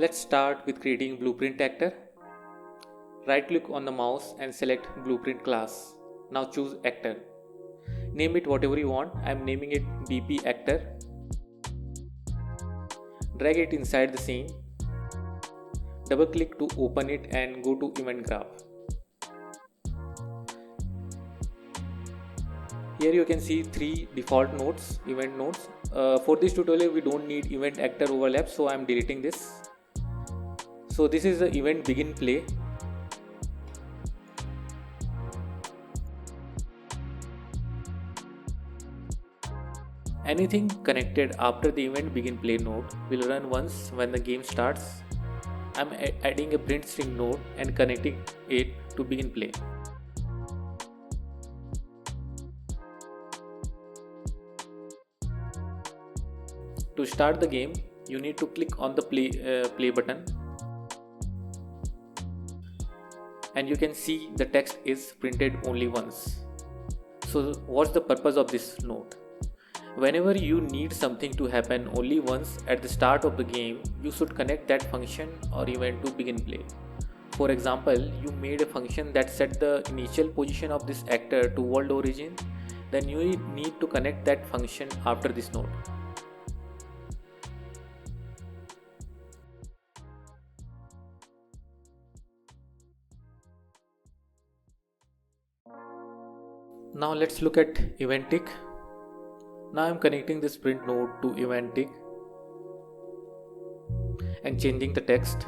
Let's start with creating blueprint actor. Right click on the mouse and select blueprint class. Now choose actor. Name it whatever you want. I am naming it BP actor. Drag it inside the scene. Double click to open it and go to event graph. Here you can see 3 default nodes, event nodes. For this tutorial we don't need event actor overlap, so I am deleting this. So this is the event begin play. Anything connected after the event begin play node will run once when the game starts. I am adding a print string node and connecting it to begin play. To start the game, you need to click on the play button, and you can see the text is printed only once. So what's the purpose of this node? Whenever you need something to happen only once at the start of the game, you should connect that function or event to begin play. For example, you made a function that set the initial position of this actor to world origin, then you need to connect that function after this node. Now let's look at event tick. Now I'm connecting this print node to event tick and changing the text.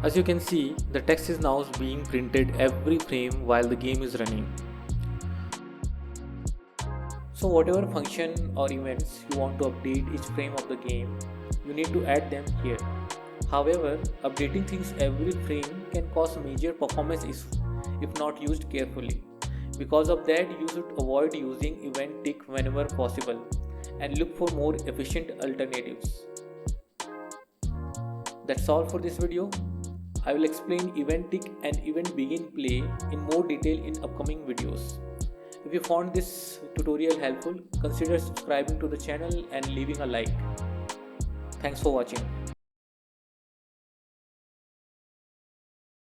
As you can see, the text is now being printed every frame while the game is running. So whatever function or events you want to update each frame of the game, you need to add them here. However, updating things every frame can cause major performance issues if not used carefully. Because of that, you should avoid using event tick whenever possible and look for more efficient alternatives. That's all for this video. I will explain event tick and event begin play in more detail in upcoming videos. If you found this tutorial helpful, consider subscribing to the channel and leaving a like. Thanks for watching.